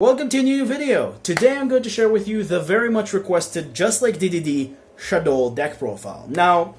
Welcome to a new video. Today I'm going to share with you the very much requested, just like DDD, Shaddoll deck profile. Now,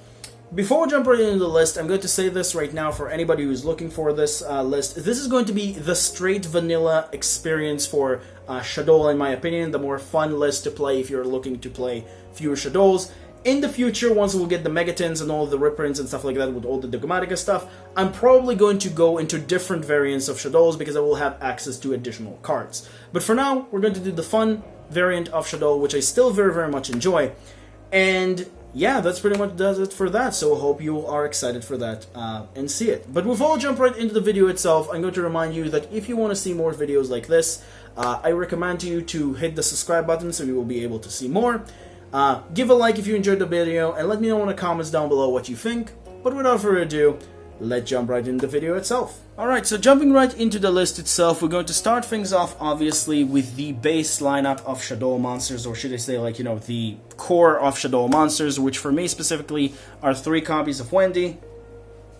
before we jump right into the list, I'm going to say this right now for anybody who's looking for this list. This is going to be the straight vanilla experience for Shaddoll, in my opinion. The more fun list to play if you're looking to play fewer Shadolls. In the future, once we'll get the megatins and all the reprints and stuff like that with all the Dogmatica stuff, I'm probably going to go into different variants of Shadolls because I will have access to additional cards. But for now, we're going to do the fun variant of Shaddoll, which I still very much enjoy. And yeah, that's pretty much does it for that, so I hope you are excited for that and see it. But before I jump right into the video itself, I'm going to remind you that if you want to see more videos like this, I recommend you to hit the subscribe button so you will be able to see more. Give a like if you enjoyed the video, and let me know in the comments down below what you think. But without further ado, let's jump right into the video itself. Alright, so jumping right into the list itself, we're going to start things off, obviously, with the base lineup of Shaddoll monsters, or should I say, like, you know, the core of Shaddoll monsters, which for me specifically are 3 copies of Wendy,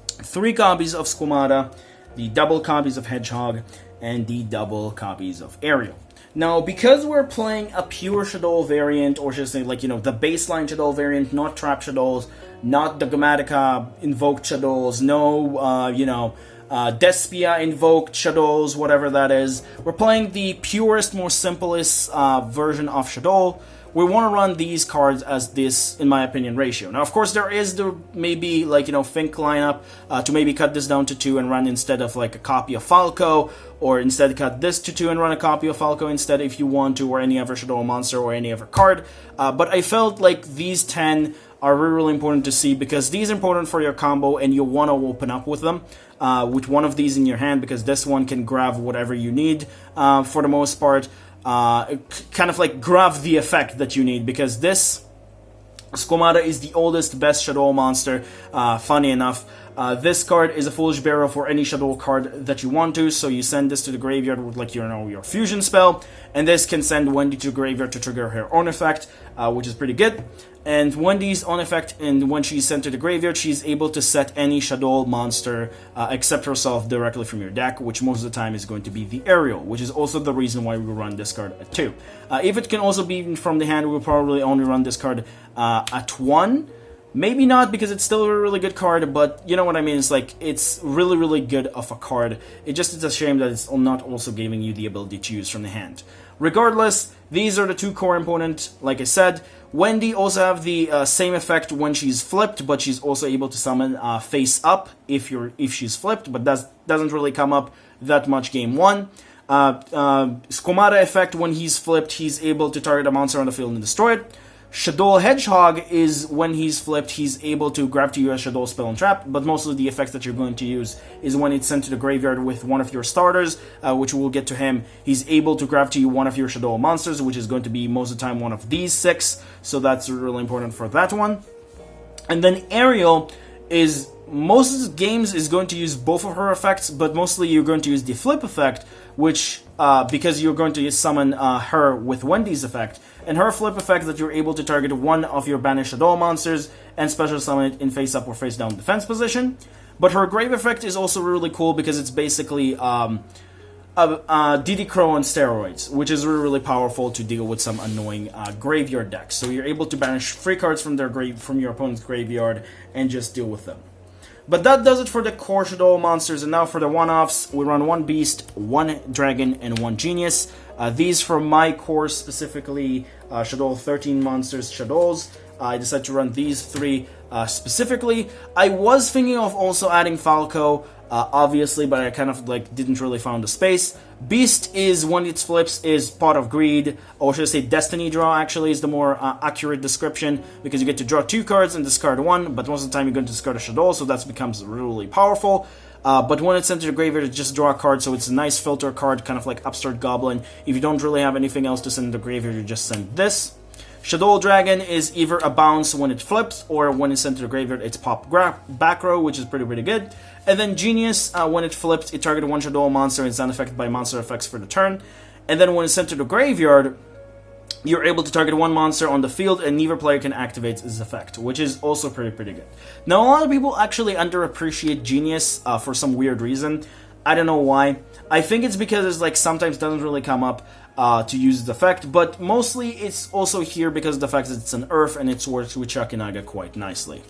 3 copies of Squamata, the double copies of Hedgehog, and the double copies of Ariel. Now, because we're playing a pure Shaddoll variant, or should I say, like, you know, the baseline Shaddoll variant, not Trap Shadolls, not Dogmatica invoked Shadolls, no, you know, Despia invoked Shadolls, whatever that is. We're playing the purest, more simplest version of Shaddoll. We want to run these cards as this, in my opinion, ratio. Now, of course, there is the maybe, like, you know, think lineup to maybe cut this down to 2 and run instead of, like, a copy of Falco, or instead cut this to 2 and run a copy of Falco instead if you want to, or any other Shaddoll monster or any other card. But I felt like these 10 are really important to see because these are important for your combo and you want to open up with them. With one of these in your hand, because this one can grab whatever you need for the most part. Kind of like grab the effect that you need, because this Squamata is the oldest, best Shaddoll monster, funny enough. This card is a Foolish Barrow for any Shaddoll card that you want to, so you send this to the graveyard with, like, you know, your fusion spell, and this can send Wendy to the graveyard to trigger her own effect, which is pretty good. And Wendy's own effect, and when she's sent to the graveyard, she's able to set any Shaddoll monster except herself directly from your deck, which most of the time is going to be the Ariel, which is also the reason why we run this card at 2. If it can also be from the hand, we'll probably only run this card at 1. Maybe not, because it's still a really good card, but you know what I mean. It's like, it's really good of a card. It's a shame that it's not also giving you the ability to use from the hand. Regardless, these are the 2 core components, like I said. Wendy also have the same effect when she's flipped, but she's also able to summon face up if she's flipped, but that doesn't really come up that much game 1. Squamata effect, when he's flipped, he's able to target a monster on the field and destroy it. Shaddoll Hedgehog is when he's flipped, he's able to grab to you a Shaddoll spell and trap, but mostly the effects that you're going to use is when it's sent to the graveyard with one of your starters, which we'll get to him. He's able to grab to you one of your Shaddoll monsters, which is going to be most of the time one of these 6, so that's really important for that one. And then Ariel is, most of the games is going to use both of her effects, but mostly you're going to use the flip effect, which, because you're going to summon her with Wendy's effect, and her flip effect that you're able to target one of your banished Shaddoll monsters and special summon it in face up or face down defense position. But her grave effect is also really cool because it's basically DD Crow on steroids, which is really powerful to deal with some annoying graveyard decks. So you're able to banish 3 cards from your opponent's graveyard and just deal with them. But that does it for the core Shaddoll monsters, and now for the one-offs, we run 1 Beast, 1 Dragon, and 1 Genius. These for my core specifically, Shaddoll 13 monsters Shadolls. I decided to run these 3 specifically. I was thinking of also adding Falco, obviously, but I kind of like didn't really find the space. Beast is, when it flips, is Pot of Greed, or should I say Destiny Draw, actually, is the more accurate description, because you get to draw 2 cards and discard 1, but most of the time you're going to discard a Shaddoll, so that becomes really powerful. But when it's sent to the graveyard, it just draw a card, so it's a nice filter card, kind of like Upstart Goblin. If you don't really have anything else to send to the graveyard, you just send this. Shaddoll Dragon is either a bounce when it flips, or when it's sent to the graveyard, it's pop back row, which is pretty good. And then Genius, when it flips, it targets 1 Shaddoll monster and it's unaffected by monster effects for the turn. And then when it's sent to the graveyard, you're able to target 1 monster on the field and neither player can activate its effect, which is also pretty good. Now, a lot of people actually underappreciate Genius for some weird reason. I don't know why. I think it's because it's like sometimes doesn't really come up to use its effect, but mostly it's also here because of the fact that it's an Earth and it works with Shakinaga quite nicely.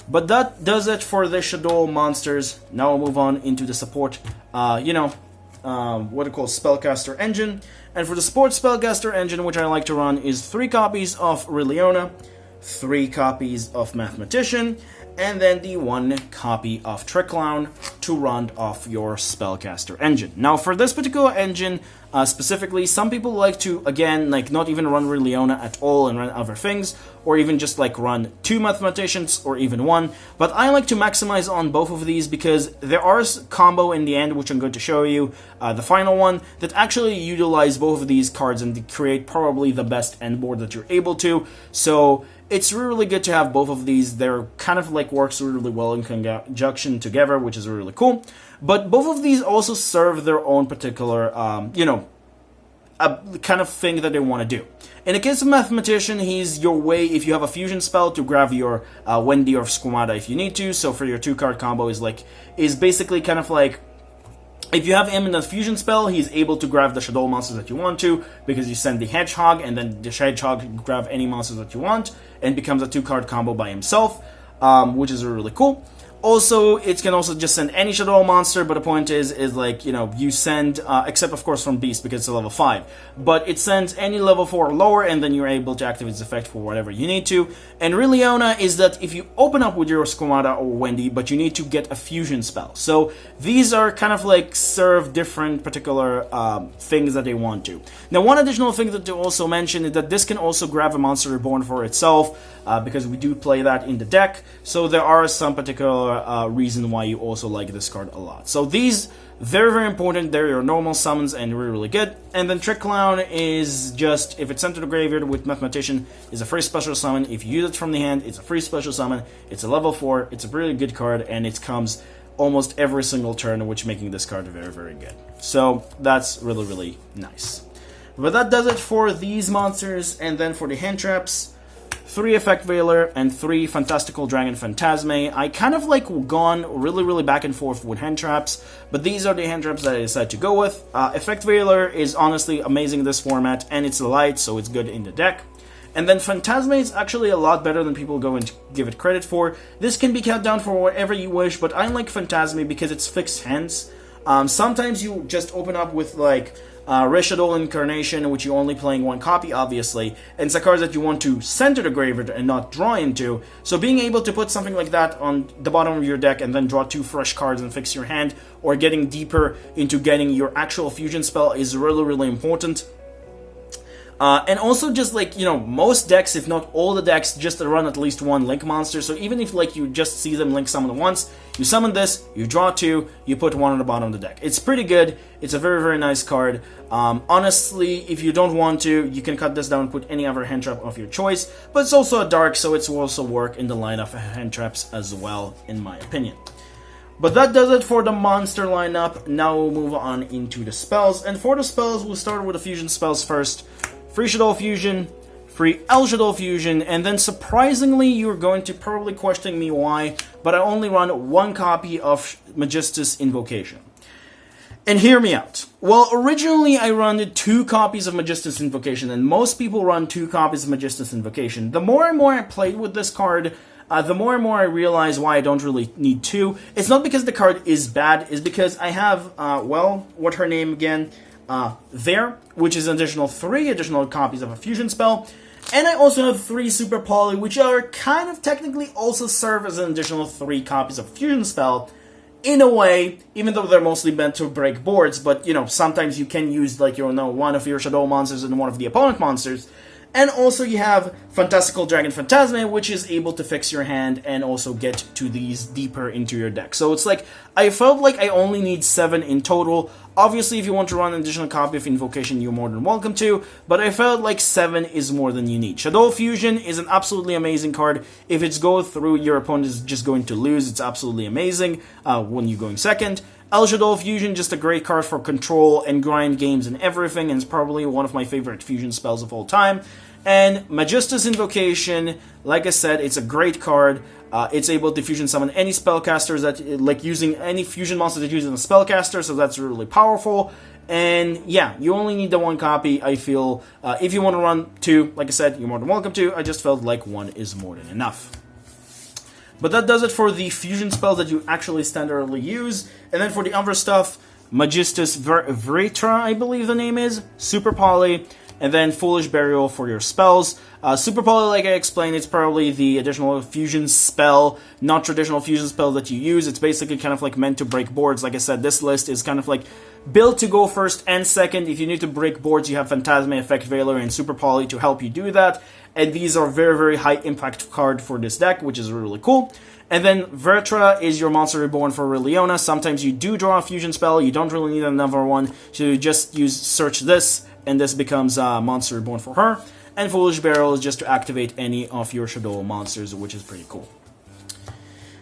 But that does it for the Shaddoll monsters. Now we'll move on into the support, what it calls Spellcaster Engine. And for the support Spellcaster Engine, which I like to run, is 3 copies of Riliona, 3 copies of Mathematician, and then the 1 copy of Trick Clown to round off your Spellcaster Engine. Now, for this particular engine, specifically, some people like to, again, like not even run Riliona at all and run other things, or even just like run 2 Mathematicians, or even 1, but I like to maximize on both of these because there are a combo in the end, which I'm going to show you, the final one, that actually utilize both of these cards and create probably the best end board that you're able to, so it's really good to have both of these. They're kind of like works really well in conjunction together, which is really cool. But both of these also serve their own particular, a kind of thing that they want to do. In the case of Mathematician, he's your way, if you have a fusion spell, to grab your Wendy or Squamata if you need to. So for your 2-card combo is basically kind of like, if you have him in a fusion spell, he's able to grab the Shaddoll monsters that you want to, because you send the Hedgehog, and then the Hedgehog can grab any monsters that you want, and becomes a 2-card combo by himself, which is really cool. Also, it can also just send any Shaddoll monster, but the point is like, you send, except of course from Beast because it's a level 5, but it sends any level 4 or lower, and then you're able to activate its effect for whatever you need to. And Riliona is that if you open up with your Squamata or Wendy, but you need to get a fusion spell. So these are kind of like serve different particular things that they want to. Now, one additional thing that they also mention is that this can also grab a monster reborn for itself, because we do play that in the deck, so there are some particular reason why you also like this card a lot. So these, very, very important. They're your normal summons and really, really good. And then Trick Clown is just, if it's sent to the graveyard with Mathematician, is a free special summon. If you use it from the hand, it's a free special summon. It's a level 4, it's a really good card, and it comes almost every single turn, which making this card very, very good. So that's really, really nice. But that does it for these monsters, and then for the hand traps, 3 Effect Veiler and 3 Fantastical Dragon Phantasme. I kind of like gone really, really back and forth with hand traps, but these are the hand traps that I decided to go with. Effect Veiler is honestly amazing in this format, and it's light, so it's good in the deck. And then Phantasme is actually a lot better than people go and give it credit for. This can be cut down for whatever you wish, but I like Phantasme because it's fixed hands. Sometimes you just open up with like Shaddoll Incarnation, which you're only playing 1 copy, obviously, and it's a card that you want to send to the graveyard and not draw into, so being able to put something like that on the bottom of your deck and then draw 2 fresh cards and fix your hand, or getting deeper into getting your actual fusion spell is really, really important. And also just like, most decks, if not all the decks, just run at least 1 Link monster, so even if like you just see them Link summon once, you summon this, you draw 2, you put 1 on the bottom of the deck. It's pretty good, it's a very, very nice card. Honestly, if you don't want to, you can cut this down and put any other hand trap of your choice, but it's also a dark, so it's also work in the line of hand traps as well, in my opinion. But that does it for the monster lineup. Now we'll move on into the spells, and for the spells, we'll start with the fusion spells first. Free Shaddoll Fusion, free El Shaddoll Fusion, and then surprisingly, you're going to probably question me why, but I only run 1 copy of Magistus Invocation. And hear me out. Well, originally I run 2 copies of Magistus Invocation, and most people run 2 copies of Magistus Invocation. The more and more I played with this card, the more and more I realize why I don't really need 2. It's not because the card is bad, it's because I have, what's her name again? There, which is an additional 3 additional copies of a fusion spell, and I also have 3 Super Poly, which are kind of technically also serve as an additional 3 copies of fusion spell, in a way, even though they're mostly meant to break boards, but, sometimes you can use, like, one of your Shaddoll monsters and one of the opponent monsters. And also you have Fantastical Dragon Phantasme, which is able to fix your hand and also get to these deeper into your deck. So it's like, I felt like I only need 7 in total. Obviously, if you want to run an additional copy of Invocation, you're more than welcome to, but I felt like 7 is more than you need. Shaddoll Fusion is an absolutely amazing card. If it's go through, your opponent is just going to lose. It's absolutely amazing when you're going second. Shaddoll Fusion, just a great card for control and grind games and everything, and it's probably one of my favorite fusion spells of all time. And Magistus Invocation, like I said, it's a great card. It's able to fusion summon any spellcasters that, like, using any fusion monster that uses a spellcaster, so that's really powerful. And yeah, you only need the one copy, I feel. If you want to run two, like I said, you're more than welcome to. I just felt like one is more than enough. But that does it for the fusion spells that you actually standardly use. And then for the other stuff, Magistus Vritra, I believe the name is, Super Poly, and then Foolish Burial for your spells. Super Poly, like I explained, it's probably the additional fusion spell, not traditional fusion spell that you use. It's basically kind of like meant to break boards. Like I said, this list is kind of like built to go first and second. If you need to break boards, you have Phantasma, Effect Veiler, and Super Poly to help you do that. And these are very, very high impact card for this deck, which is really cool. And then Vertra is your Monster Reborn for Liliona. Sometimes you do draw a fusion spell, you don't really need another one, so you just search this, and this becomes Monster Reborn for her. And Foolish Barrel is just to activate any of your Shaddoll monsters, which is pretty cool.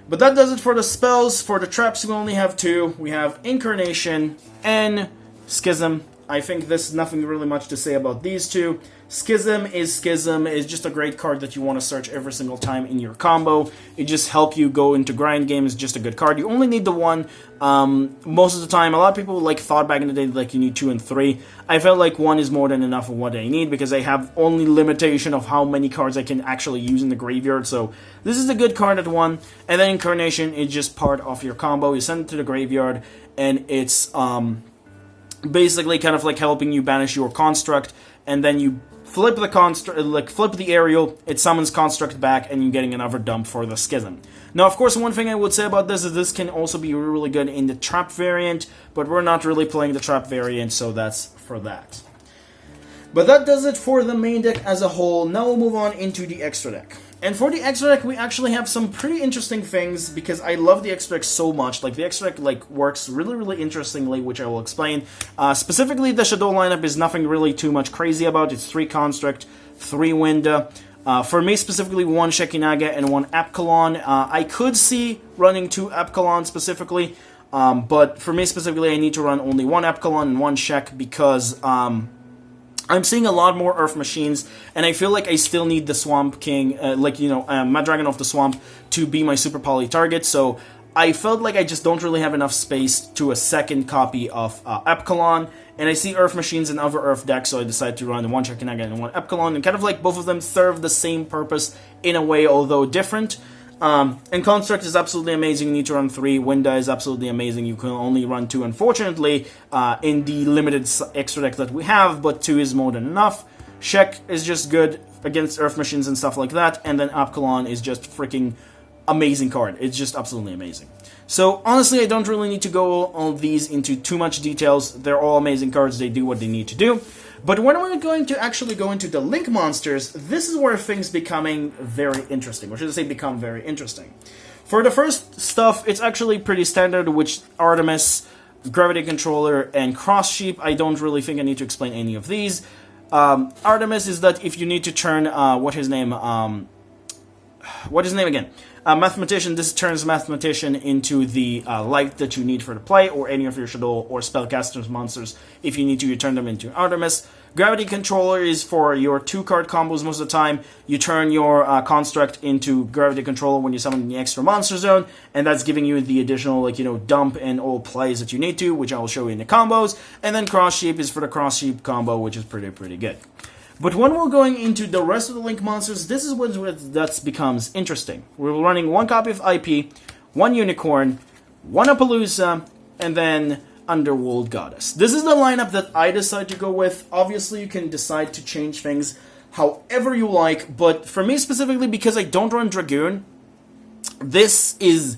But that does it for the spells. For the traps, we only have two. We have Incarnation and Schism. I think there's nothing really much to say about these two. Schism is just a great card that you want to search every single time in your combo. It just helps you go into grind games. Just a good card. You only need the one most of the time. A lot of people thought back in the day like you need 2 and 3. I felt like 1 is more than enough of what I need because I have only limitation of how many cards I can actually use in the graveyard. So this is a good card at 1. And then Incarnation is just part of your combo. You send it to the graveyard and it's basically kind of like helping you banish your construct, and then you flip the construct, flip the aerial, it summons construct back, and you're getting another dump for the Schism. Now, of course, one thing I would say about this is this can also be really good in the trap variant, but we're not really playing the trap variant, so that's for that. But that does it for the main deck as a whole. Now we'll move on into the extra deck. And for the extra deck, we actually have some pretty interesting things because I love the extra deck so much. Like, the extra deck works really, really interestingly, which I will explain. Specifically, the Shaddoll lineup is nothing really too much crazy about. It's 3 Construct, 3 Wind. For me, specifically, 1 Shekinaga and 1 Apkalon. I could see running 2 Apkalon specifically, but for me specifically, I need to run only 1 Apkalon and 1 Shek because I'm seeing a lot more Earth Machines, and I feel like I still need the Swamp King, Mad Dragon of the Swamp, to be my Super Poly target, so I felt like I just don't really have enough space to a second copy of Apkalon, and I see Earth Machines in other Earth decks, so I decided to run 1 Shekinaga and 1 Apkalon, and kind of like both of them serve the same purpose in a way, although different. And Construct is absolutely amazing, you need to run 3. Winda is absolutely amazing, you can only run 2, unfortunately, in the limited extra deck that we have, but 2 is more than enough. Shek is just good against Earth Machines and stuff like that, and then Apkalon is just freaking amazing card. It's just absolutely amazing. So, honestly, I don't really need to go all these into too much details. They're all amazing cards, they do what they need to do. But when we're going to actually go into the Link monsters, this is where things becoming very interesting, or should I say become very interesting. For the first stuff, it's actually pretty standard, which Artemis, Gravity Controller, and Cross Sheep. I don't really think I need to explain any of these. Artemis is that if you need to turn, what is his name again? Mathematician, this turns Mathematician into the light that you need for the play, or any of your Shaddoll or Spellcasters monsters. If you need to, you turn them into Artemis. Gravity Controller is for your 2-card combos most of the time. You turn your Construct into Gravity Controller when you summon the extra monster zone, and that's giving you the additional, dump and all plays that you need to, which I will show you in the combos. And then Cross Sheep is for the Cross Sheep combo, which is pretty good. But when we're going into the rest of the Link monsters, this is that becomes interesting. We're running 1 copy of IP, 1 Unicorn, 1 Appaloosa, and then Underworld Goddess. This is the lineup that I decide to go with. Obviously, you can decide to change things however you like, but for me specifically, because I don't run Dragoon, this is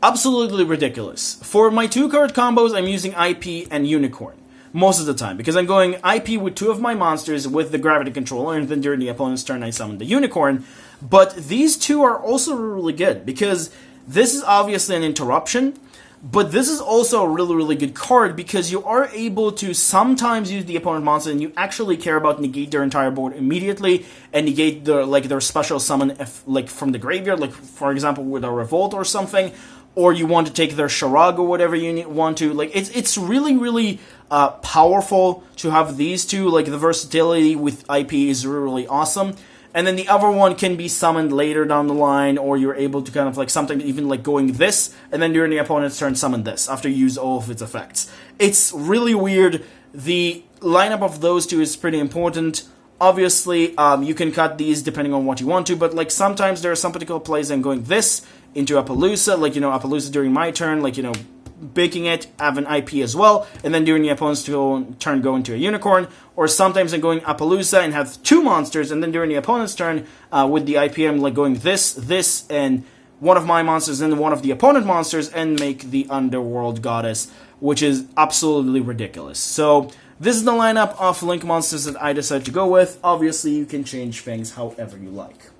absolutely ridiculous. For my 2-card combos, I'm using IP and Unicorn most of the time, because I'm going IP with 2 of my monsters with the Gravity Controller, and then during the opponent's turn I summon the Unicorn. But these 2 are also really good, because this is obviously an interruption, but this is also a really good card, because you are able to sometimes use the opponent monster and you actually care about negate their entire board immediately, and negate their special summon from the graveyard, for example with a Revolt or something. or you want to take their Sharag or whatever you want to. Like, it's really, really powerful to have these two. Like, the versatility with IP is really, really awesome. And then the other one can be summoned later down the line, or you're able to kind of like sometimes even like going this, and then during the opponent's turn summon this after you use all of its effects. It's really weird. The lineup of those two is pretty important. Obviously, you can cut these depending on what you want to, but like sometimes there are some particular plays I'm going this into Appaloosa, like, you know, Appaloosa during my turn, like, you know, baking it, have an IP as well, and then during the opponent's turn go into a unicorn, or sometimes I'm going Appaloosa and have two monsters, and then during the opponent's turn, with the IP, I'm like going this, and one of my monsters and one of the opponent monsters, and make the Underworld Goddess, which is absolutely ridiculous. So, this is the lineup of Link monsters that I decided to go with. Obviously, you can change things however you like.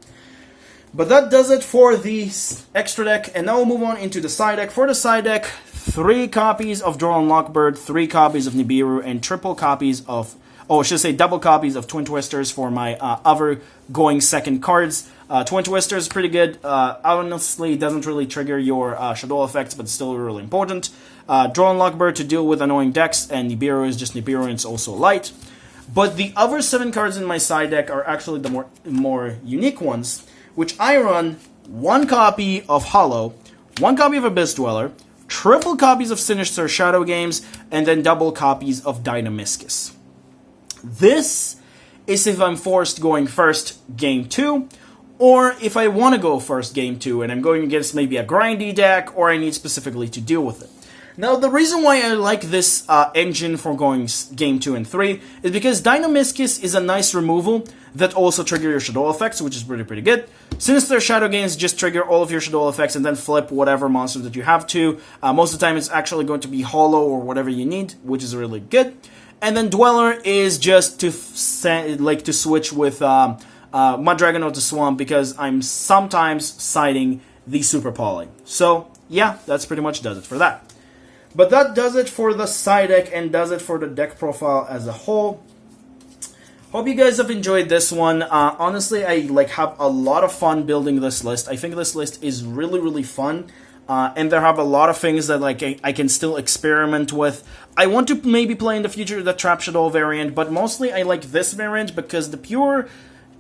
But that does it for the extra deck, and now we'll move on into the side deck. For the side deck, 3 copies of Droll and Lockbird, 3 copies of Nibiru, and triple copies of, I should say double copies of Twin Twisters for my other going second cards. Twin Twister is pretty good. Honestly, doesn't really trigger your Shaddoll effects, but still really important. Droll and Lockbird to deal with annoying decks, and Nibiru is just Nibiru, and it's also light. But the other 7 cards in my side deck are actually the more unique ones, which I run 1 copy of Hollow, 1 copy of Abyss Dweller, triple copies of Sinister Shadow Games, and then double copies of Dynamiscus. This is if I'm forced going first game 2, or if I want to go first game 2 and I'm going against maybe a grindy deck, or I need specifically to deal with it. Now, the reason why I like this engine for going game 2 and 3 is because Dynamiscus is a nice removal that also trigger your Shaddoll effects, which is pretty good. Sinister Shadow Games just trigger all of your Shaddoll effects and then flip whatever monster that you have to. Most of the time it's actually going to be Hollow or whatever you need, which is really good. And then Dweller is just to to switch with Mudragon of the Swamp, because I'm sometimes siding the Super Poly. So, yeah, that's pretty much does it for that. But that does it for the side deck and does it for the deck profile as a whole. Hope you guys have enjoyed this one. Honestly, I have a lot of fun building this list. I think this list is really, really fun. And there have a lot of things that I can still experiment with. I want to maybe play in the future the Trap Shaddoll variant, but mostly I like this variant because the Pure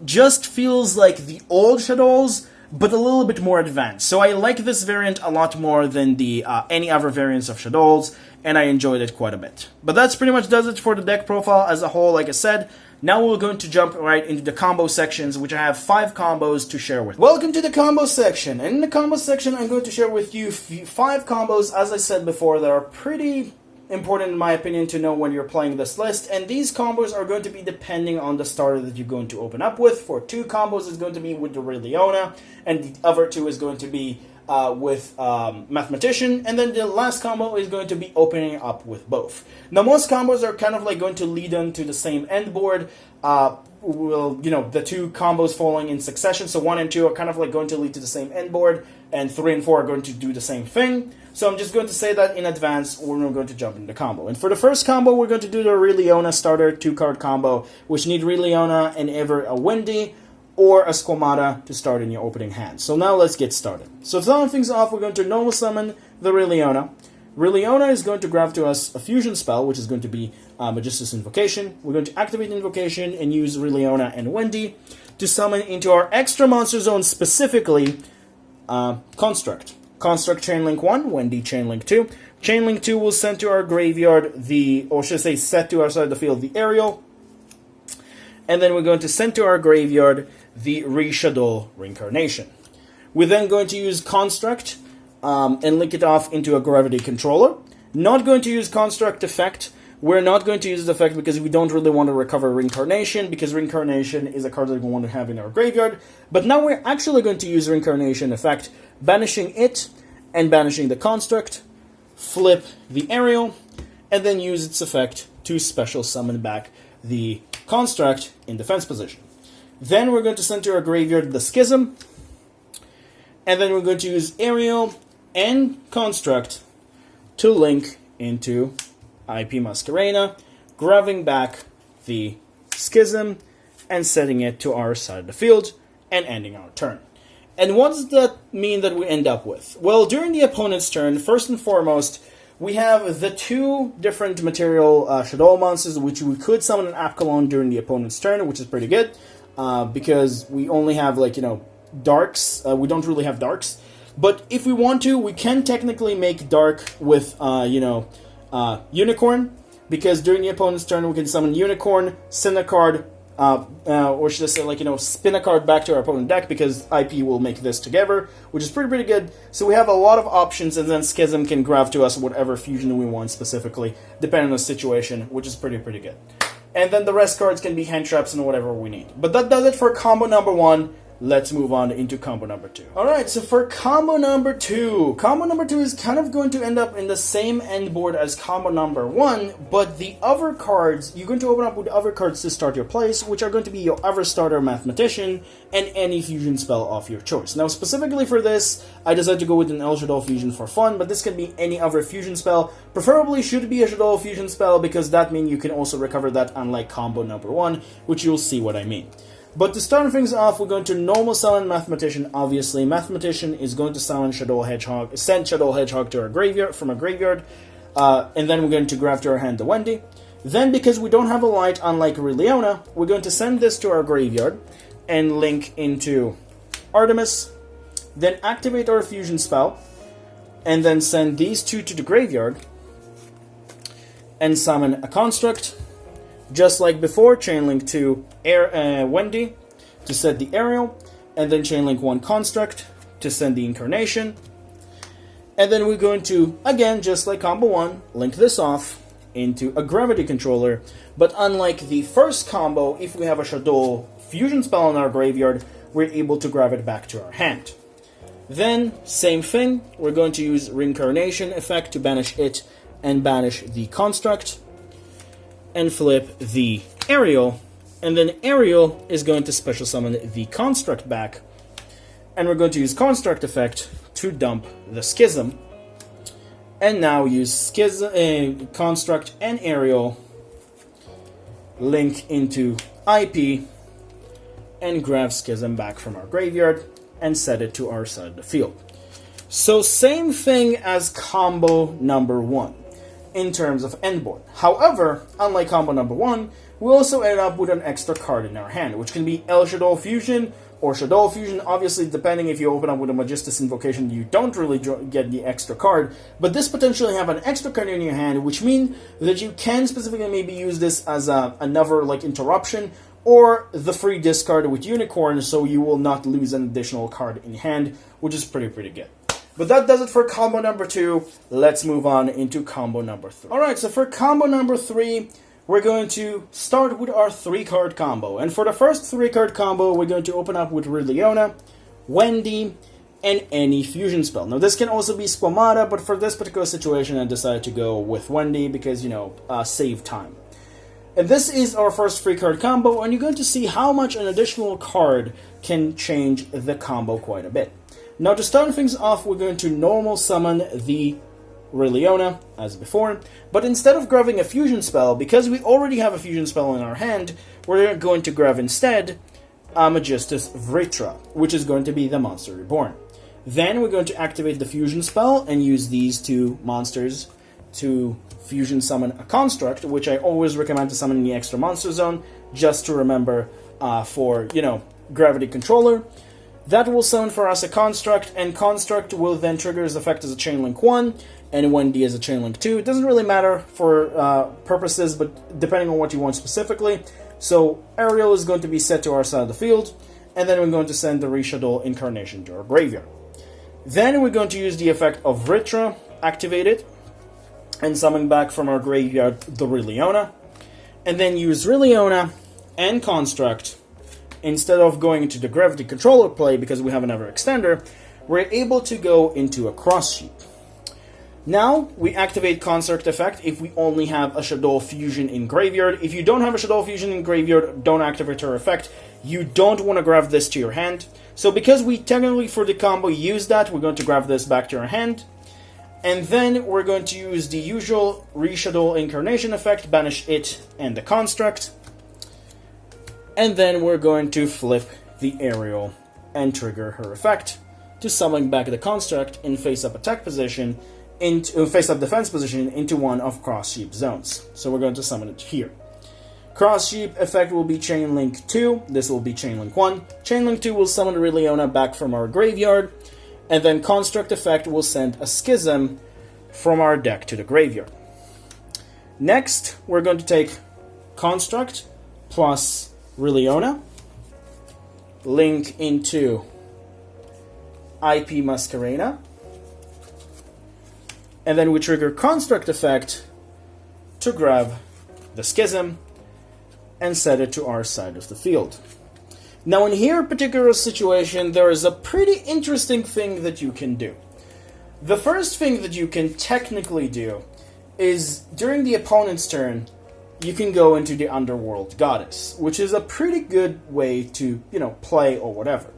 just feels like the old Shaddolls, but a little bit more advanced. So I like this variant a lot more than the any other variants of Shaddolls, and I enjoyed it quite a bit. But that's pretty much does it for the deck profile as a whole, like I said. Now we're going to jump right into the combo sections, which I have 5 combos to share with you. Welcome to the combo section. And in the combo section, I'm going to share with you 5 combos, as I said before, that are pretty important in my opinion to know when you're playing this list. And these combos are going to be depending on the starter that you're going to open up with. For 2 combos, it's going to be with the Ray Leona, and the other 2 is going to be with Mathematician, and then the last combo is going to be opening up with both. Now, most combos are kind of going to lead on to the same end board. The 2 combos following in succession, so 1 and 2 are kind of going to lead to the same end board, and 3 and 4 are going to do the same thing. So I'm just going to say that in advance, we're going to jump into the combo. And for the first combo, we're going to do the Ray Leona starter 2-card combo, which need Ray Leona and either a Wendy or a Squamata to start in your opening hand. So now let's get started. So to start things off, we're going to normal summon the Ray Leona. Ray Leona is going to grab to us a fusion spell, which is going to be Magistus Invocation. We're going to activate Invocation and use Ray Leona and Wendy to summon into our extra monster zone, specifically Construct. Construct Chainlink 1, Wendy Chainlink 2. Chainlink 2 will send to our graveyard set to our side of the field the Aerial. And then we're going to send to our graveyard the Shaddoll Reincarnation. We're then going to use Construct and link it off into a Gravity Controller. Not going to use Construct effect. We're not going to use the effect because we don't really want to recover Reincarnation, because Reincarnation is a card that we want to have in our graveyard. But now we're actually going to use Reincarnation effect, banishing it and banishing the Construct, flip the Aerial, and then use its effect to special summon back the Construct in defense position. Then we're going to send to our graveyard the Schism, and then we're going to use Aerial and Construct to link into IP Masquerena, grabbing back the Schism and setting it to our side of the field and ending our turn. And what does that mean that we end up with? Well, during the opponent's turn, first and foremost, we have the two different material Shaddoll monsters, which we could summon an Apkalon during the opponent's turn, which is pretty good, because we only have, like, you know, darks. We don't really have darks. But if we want to, we can technically make dark with, Unicorn, because during the opponent's turn, we can summon Unicorn, send a card, or should I say, like, you know, spin a card back to our opponent deck, because IP will make this together, which is pretty good. So we have a lot of options, and then Schism can grab to us whatever fusion we want specifically, depending on the situation, which is pretty good. And then the rest cards can be hand traps and whatever we need. But that does it for combo number 1. Let's move on into combo number 2. Alright, so for combo number 2 is kind of going to end up in the same end board as combo number 1, but the other cards, you're going to open up with other cards to start your plays, which are going to be your other starter Mathematician and any fusion spell of your choice. Now, specifically for this, I decided to go with an El Shaddoll fusion for fun, but this can be any other fusion spell. Preferably should be a Shaddoll fusion spell, because that means you can also recover that, unlike combo number 1, which you'll see what I mean. But to start things off, we're going to normal summon Mathematician, obviously. Mathematician is going to summon Shaddoll Hedgehog, send Shaddoll Hedgehog to our graveyard, from our graveyard, and then we're going to grab to our hand the Wendy. Then, because we don't have a light, unlike Riliona, we're going to send this to our graveyard, and link into Artemis, then activate our fusion spell, and then send these two to the graveyard, and summon a Construct. Just like before, chainlink to Wendy to set the Aerial, and then chainlink one Construct to send the Incarnation. And then we're going to, again, just like combo 1, link this off into a Gravity Controller. But unlike the first combo, if we have a Shaddoll fusion spell in our graveyard, we're able to grab it back to our hand. Then, same thing, we're going to use Reincarnation effect to banish it and banish the Construct, and flip the Aerial, and then Aerial is going to special summon the Construct back, and we're going to use Construct effect to dump the Schism, and now use Schism, Construct and Aerial, link into IP, and grab Schism back from our graveyard, and set it to our side of the field. So same thing as combo number 1. In terms of end board. However, unlike combo number 1, we also end up with an extra card in our hand, which can be El Shaddoll Fusion or Shaddoll Fusion. Obviously, depending if you open up with a Magistus Invocation, you don't really get the extra card, but this potentially have an extra card in your hand, which means that you can specifically maybe use this as another like interruption, or the free discard with Unicorn, so you will not lose an additional card in hand, which is pretty good. But that does it for combo number 2. Let's move on into combo number 3. Alright, so for combo number 3, we're going to start with our 3-card combo. And for the first 3-card combo, we're going to open up with Riliona, Wendy, and any fusion spell. Now, this can also be Squamata, but for this particular situation, I decided to go with Wendy because, save time. And this is our first 3-card combo, and you're going to see how much an additional card can change the combo quite a bit. Now, to start things off, we're going to normal summon the Riliona, as before, but instead of grabbing a fusion spell, because we already have a fusion spell in our hand, we're going to grab instead a Magistus Vritra, which is going to be the Monster Reborn. Then we're going to activate the fusion spell and use these two monsters to fusion summon a Construct, which I always recommend to summon in the extra monster zone, just to remember for, Gravity Controller. That will summon for us a Construct, and Construct will then trigger his effect as a Chainlink 1, and Wendy as a Chainlink 2. It doesn't really matter for purposes, but depending on what you want specifically. So Aerial is going to be set to our side of the field, and then we're going to send the Shaddoll Incarnation to our graveyard. Then we're going to use the effect of Vritra, activate it, and summon back from our graveyard the Riliona, and then use Riliona and Construct. Instead of going into the Gravity Controller play, because we have another extender, we're able to go into a Cross Sheet. Now, we activate Construct effect if we only have a Shaddoll Fusion in graveyard. If you don't have a Shaddoll Fusion in graveyard, don't activate her effect. You don't want to grab this to your hand. So because we technically, for the combo, use that, we're going to grab this back to our hand. And then we're going to use the usual Shaddoll Incarnation effect, banish it and the Construct. And then we're going to flip the Aerial and trigger her effect to summon back the construct in face-up attack position, into face-up defense position into one of Cross Sheep zones. So we're going to summon it here. Cross Sheep effect will be Chain Link 2, this will be Chain Link 1. Chain Link 2 will summon Riliona back from our graveyard, and then Construct effect will send a Schism from our deck to the graveyard. Next, we're going to take Construct plus Riliona, link into IP Masquerena, and then we trigger Construct effect to grab the Schism and set it to our side of the field. Now in here particular situation, there is a pretty interesting thing that you can do. The first thing that you can technically do is during the opponent's turn, you can go into the Underworld Goddess, which is a pretty good way to, play or whatever.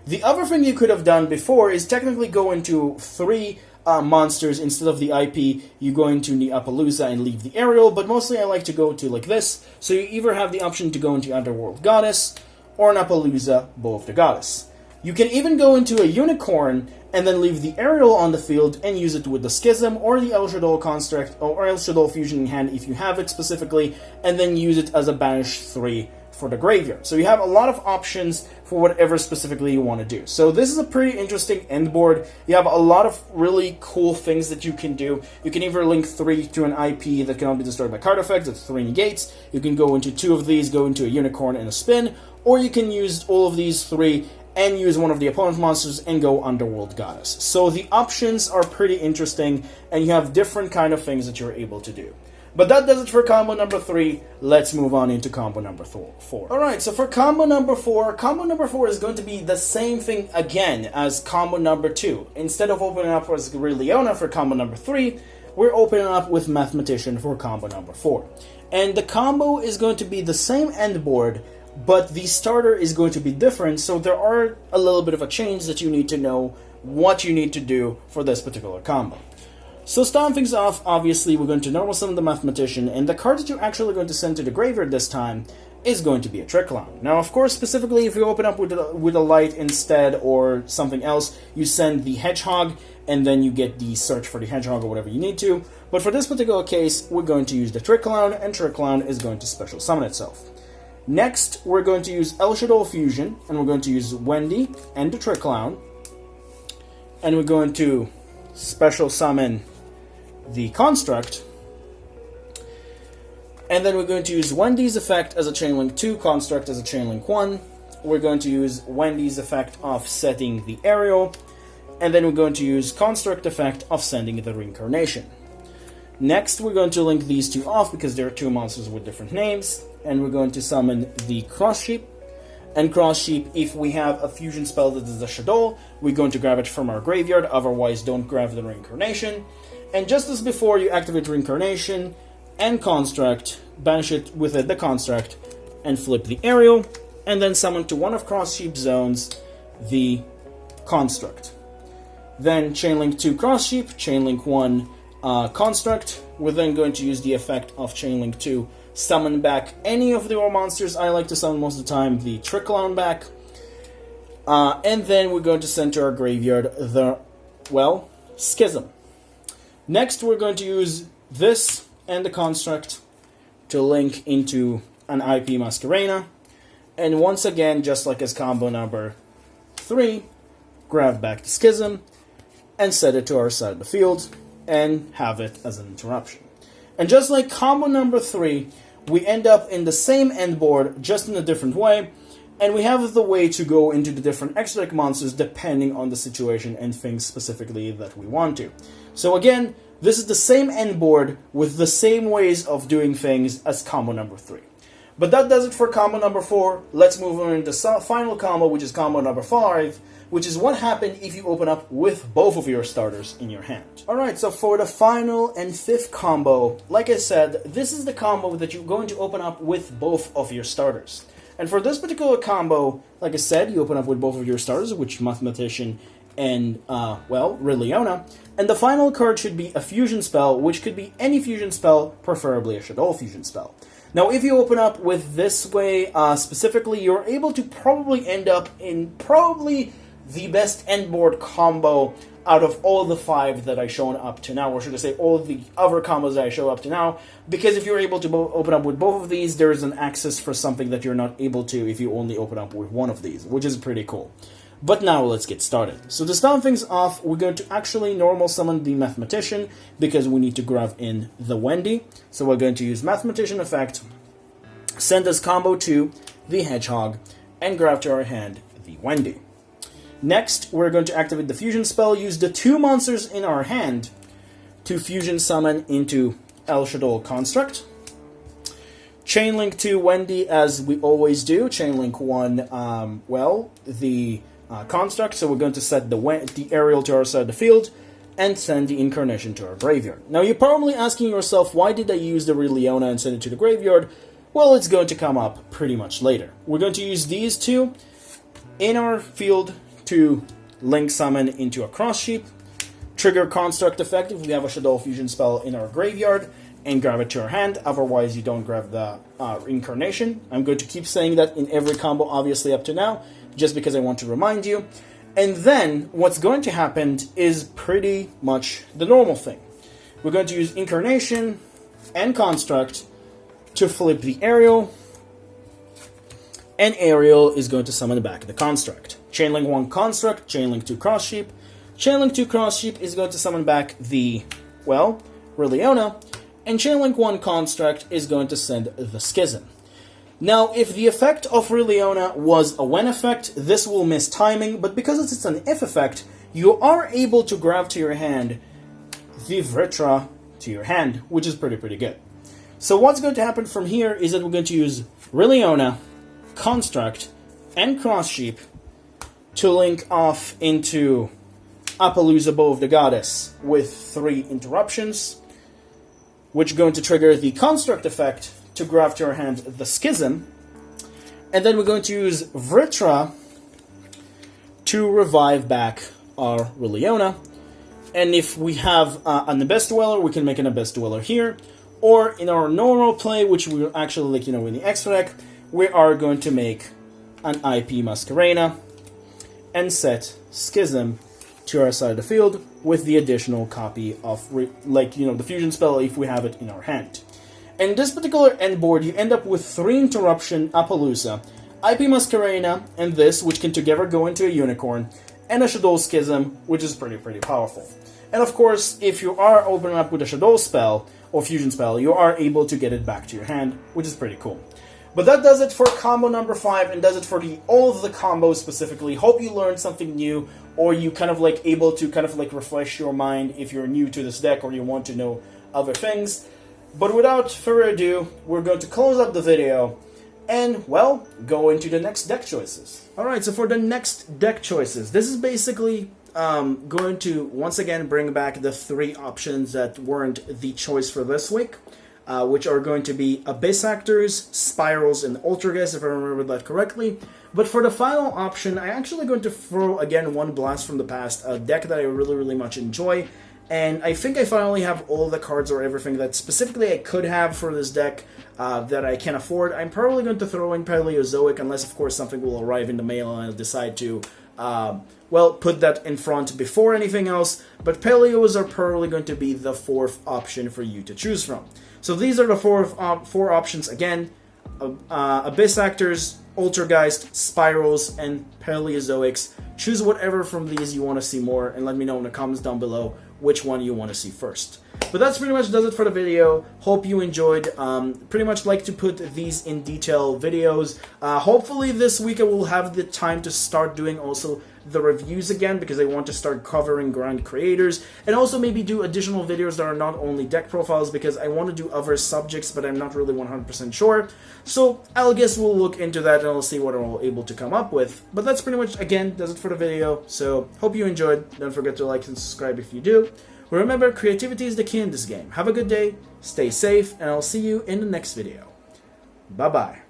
The other thing you could have done before is technically go into 3 monsters instead of the IP. You go into the Appaloosa and leave the Aerial, but mostly I like to go to like this. So you either have the option to go into Underworld Goddess or an Appaloosa, both the Goddess. You can even go into a Unicorn and then leave the Aerial on the field and use it with the Schism or the El Shaddoll Construct or El Shaddoll Fusion in hand if you have it specifically, and then use it as a Banish 3 for the graveyard. So you have a lot of options for whatever specifically you want to do. So this is a pretty interesting end board. You have a lot of really cool things that you can do. You can either link 3 to an IP that cannot be destroyed by card effects, that's 3 negates. You can go into 2 of these, go into a Unicorn and a Spin, or you can use all of these 3 and use one of the opponent monsters and go Underworld Goddess. So the options are pretty interesting, and you have different kind of things that you're able to do. But that does it for combo number 3. Let's move on into combo number 4. Alright, so for combo number 4 is going to be the same thing again as combo number 2. Instead of opening up as Riliona for combo number 3, we're opening up with Mathematician for combo number 4. And the combo is going to be the same end board, but the starter is going to be different, so there are a little bit of a change that you need to know what you need to do for this particular combo. So starting things off, obviously we're going to normal summon the Mathematician, and the card that you're actually going to send to the graveyard this time is going to be a Trick Clown. Now of course, specifically if you open up with a light instead or something else, you send the Hedgehog, and then you get the search for the Hedgehog or whatever you need to. But for this particular case, we're going to use the Trick Clown, and Trick Clown is going to special summon itself. Next, we're going to use El Shaddoll Fusion, and we're going to use Wendy and the Trick Clown. And we're going to special summon the Construct. And then we're going to use Wendy's effect as a Chain Link 2, Construct as a Chain Link 1. We're going to use Wendy's effect of setting the Aerial. And then we're going to use Construct effect of sending the Reincarnation. Next, we're going to link these 2 off because there are 2 monsters with different names. And we're going to summon the Cross Sheep. And Cross Sheep, if we have a fusion spell that is a Shaddoll, we're going to grab it from our graveyard, otherwise don't grab the Reincarnation. And just as before, you activate Reincarnation and Construct, banish it with the Construct, and flip the Aerial, and then summon to one of Cross Sheep's zones the Construct. Then Chainlink 2 Cross Sheep, Chainlink 1 Construct. We're then going to use the effect of Chainlink 2, summon back any of the monsters I like to summon most of the time, the Trick Clown back. And then we're going to send to our graveyard the, Schism. Next, we're going to use this and the Construct to link into an IP Masquerena. And once again, just like as combo number 3, grab back the Schism and set it to our side of the field and have it as an interruption. And just like combo number 3, we end up in the same end board, just in a different way, and we have the way to go into the different extra deck monsters depending on the situation and things specifically that we want to. So again, this is the same end board with the same ways of doing things as combo number 3. But that does it for combo number 4. Let's move on into the final combo, which is combo number 5, which is what happened if you open up with both of your starters in your hand. Alright, so for the final and 5th combo, like I said, this is the combo that you're going to open up with both of your starters. And for this particular combo, like I said, you open up with both of your starters, which Mathematician and, Riliona. And the final card should be a fusion spell, which could be any fusion spell, preferably a Shaddoll fusion spell. Now, if you open up with this way specifically, you're able to probably end up in probably the best end board combo out of all the 5 that I shown up to now, or should I say all the other combos that I show up to now, because if you're able to open up with both of these, there is an access for something that you're not able to if you only open up with one of these, which is pretty cool. But now let's get started. So to start things off, we're going to actually normal summon the Mathematician, because we need to grab in the Wendy. So we're going to use Mathematician effect, send this combo to the Hedgehog, and grab to our hand the Wendy. Next, we're going to activate the fusion spell, use the 2 monsters in our hand to fusion summon into El Shaddoll Construct. Chainlink to Wendy as we always do. Chainlink 1, the Construct, so we're going to set the aerial to our side of the field and send the Incarnation to our graveyard. Now you're probably asking yourself, why did I use the Leona and send it to the graveyard? Well, it's going to come up pretty much later. We're going to use these 2 in our field to link summon into a cross sheep, trigger construct effect if we have a Shaddoll fusion spell in our graveyard, and grab it to our hand. Otherwise, you don't grab the Incarnation. I'm going to keep saying that in every combo, obviously, up to now, just because I want to remind you. And then, what's going to happen is pretty much the normal thing. We're going to use Incarnation and Construct to flip the Aerial, and Aerial is going to summon back the Construct. Chainlink 1 Construct, Chainlink 2 Cross Sheep. Chainlink 2 Cross Sheep is going to summon back the, Leona, and Chainlink 1 Construct is going to send the Schism. Now, if the effect of Leona was a when effect, this will miss timing, but because it's an if effect, you are able to grab to your hand the Vritra to your hand, which is pretty good. So what's going to happen from here is that we're going to use Leona, Construct, and Cross Sheep to link off into Appaloosa Bow of the Goddess with 3 interruptions, which are going to trigger the Construct effect to grab to our hand the Schism, and then we're going to use Vritra to revive back our Leona, and if we have an Abyss Dweller, we can make an Abyss Dweller here, or in our normal play, which we will actually, in the extra deck, we are going to make an IP Masquerena, and set Schism to our side of the field with the additional copy of, the fusion spell if we have it in our hand. In this particular end board, you end up with 3 interruption Appaloosa, IP Masquerena, and this, which can together go into a Unicorn, and a Shaddoll Schism, which is pretty powerful. And of course, if you are opening up with a Shaddoll spell, or fusion spell, you are able to get it back to your hand, which is pretty cool. But that does it for combo number 5, and does it for all of the combos specifically. Hope you learned something new, or you able to refresh your mind if you're new to this deck or you want to know other things. But without further ado, we're going to close up the video and, go into the next deck choices. Alright, so for the next deck choices, this is basically going to once again bring back the 3 options that weren't the choice for this week. Which are going to be Abyss Actors, Spirals, and Altergeist, if I remember that correctly. But for the final option, I'm actually going to throw, again, one Blast from the Past, a deck that I really much enjoy. And I think I finally have all the cards or everything that specifically I could have for this deck that I can afford. I'm probably going to throw in Paleozoic, unless, of course, something will arrive in the mail and I'll decide to put that in front before anything else. But Paleos are probably going to be the 4th option for you to choose from. So these are the 4 options again: Abyss Actors, Altergeist, Spirals, and Paleozoics. Choose whatever from these you want to see more, and let me know in the comments down below which one you want to see first. But that's pretty much does it for the video. Hope you enjoyed. Pretty much like to put these in detail videos. Hopefully this week I will have the time to start doing also the reviews again, because I want to start covering grind creators, and also maybe do additional videos that are not only deck profiles, because I want to do other subjects, but I'm not really 100% sure. So I'll guess we'll look into that and I'll see what I'm able to come up with. But that's pretty much, again, does it for the video. So hope you enjoyed. Don't forget to like and subscribe if you do. Remember, creativity is the key in this game. Have a good day, stay safe, and I'll see you in the next video. Bye-bye.